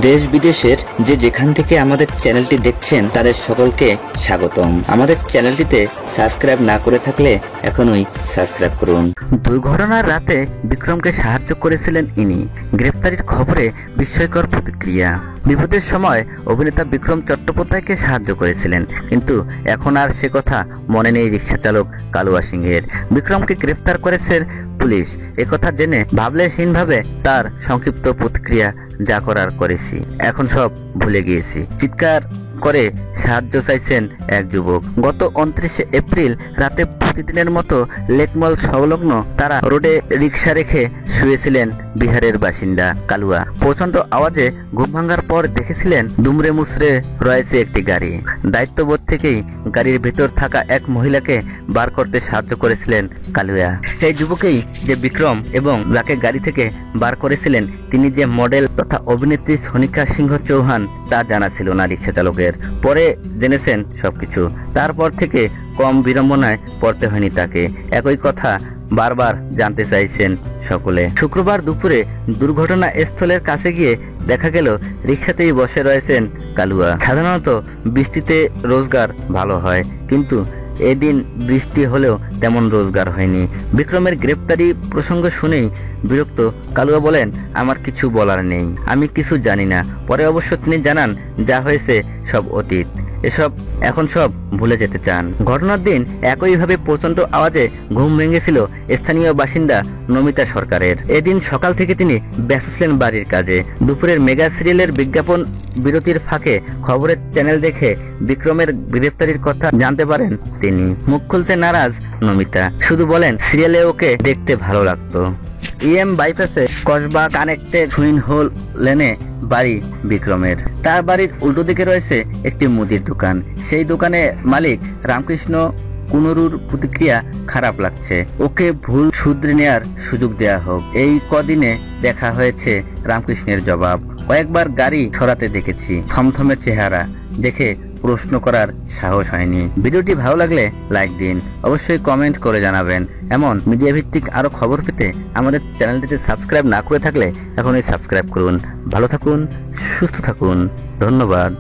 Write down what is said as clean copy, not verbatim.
দেশ বিদেশের যেখান থেকে আমাদের চ্যানেলটি দেখছেন তাদের সকলকে স্বাগতম। আমাদের চ্যানেলটিতে সাবস্ক্রাইব না করে থাকলে এখনই সাবস্ক্রাইব করুন। দুর্ঘটনার রাতে বিক্রমকে সাহায্য করেছিলেন ইনি। গ্রেফতারির খবরে বিস্ময়কর প্রতিক্রিয়া। বিপদের সময় অভিনেতা বিক্রম চট্টোপাধ্যায়কে সাহায্য করেছিলেন, কিন্তু এখন আর সে কথা মনে নেই রিক্সা চালক কালুয়া সিংহের। বিক্রমকে গ্রেফতার করেছে পুলিশ, একথা জেনে ভাবলেহীনভাবে তার সংক্ষিপ্ত প্রতিক্রিয়া, যা করার করেছি, এখন সব ভুলে গিয়েছি, চিৎকার করে সাহায্য চাইছেন এক যুবক। গত 29 এপ্রিল রাতে প্রতিদিনের মতো লেকমল সংলগ্ন তারা রোডে রিক্সা রেখে শুয়েছিলেন বিহারের বাসিন্দা কালুয়া। প্রচন্ড আওয়াজে ঘুম ভাঙার পর দেখেছিলেন দুমড়ে মুচড়ে রয়েছে একটি গাড়ি। দায়িত্ববোধ থেকেই গাড়ির ভেতর থাকা এক মহিলাকে বার করতে সাহায্য করেছিলেন কালুয়া। সেই যুবকেই যে বিক্রম, এবং যাকে গাড়ি থেকে বার করেছিলেন তিনি যে মডেল তথা অভিনেত্রী সোনিকা সিংহ চৌহান, তা জানা ছিল না রিক্সা চালকের। পরে জেনেছেন সবকিছু। তারপর থেকে কম বিড়ম্বনায় পড়তে হয়নি তাকে। একই কথা বারবার জানতে চাইছেন সকলে। শুক্রবার দুপুরে দুর্ঘটনা স্থলের কাছে গিয়ে দেখা গেল রিক্সাতেই বসে রয়েছেন কালুয়া। সাধারণত বৃষ্টিতে রোজগার ভালো হয়, কিন্তু এদিন বৃষ্টি হলেও তেমন রোজগার হয়নি। বিক্রমের গ্রেপ্তারি প্রসঙ্গ শুনেই বিরক্ত কালুয়া বলেন, আমার কিছু বলার নেই, আমি কিছু জানি না। পরে অবশ্য তিনি জানান, যা হয়েছে সব অতীত, এসব এখন সব ভুলে যেতে চান। ঘটনার দিন একইভাবে প্রচন্ড আওয়াজে ঘুম ভেঙেছিল স্থানীয় বাসিন্দা নমিতা সরকারের। এদিন সকাল থেকে তিনি ব্যস্ত ছিলেন বাড়ির কাজে। দুপুরের মেগা সিরিয়ালের বিজ্ঞাপন বিরতির ফাঁকে খবরের চ্যানেল দেখে বিক্রমের গ্রেফতারির কথা জানতে পারেন তিনি। মুখ খুলতে নারাজ নমিতা, শুধু বলেন সিরিয়ালে ওকে দেখতে ভালো লাগতো। বাইপাসে কসবা কানেক্টেড সুইন হোল লেনে বাড়ি বিক্রমের। তার বাড়ির উল্টো দিকে রয়েছে একটি মুদির দোকান। সেই দোকানে মালিক রামকৃষ্ণ কুনুরুর প্রতিক্রিয়া খারাপ লাগছে, ওকে ভুল শুধরে নেওয়ার সুযোগ দেয়া হোক। এই কদিনে দেখা হয়েছে রামকৃষ্ণের জবাব। কয়েকবার গাড়ি ছড়াতে দেখেছি, থমথমে চেহারা দেখে প্রশ্ন করার সাহস হয়নি। ভিডিওটি ভালো লাগলে লাইক দিন, অবশ্যই কমেন্ট করে জানাবেন। এমন মিডিয়া ভিত্তিক আরো খবর পেতে আমাদের চ্যানেলটিতে সাবস্ক্রাইব না করে থাকলে এখনই সাবস্ক্রাইব করুন। ভালো থাকুন, সুস্থ থাকুন, ধন্যবাদ।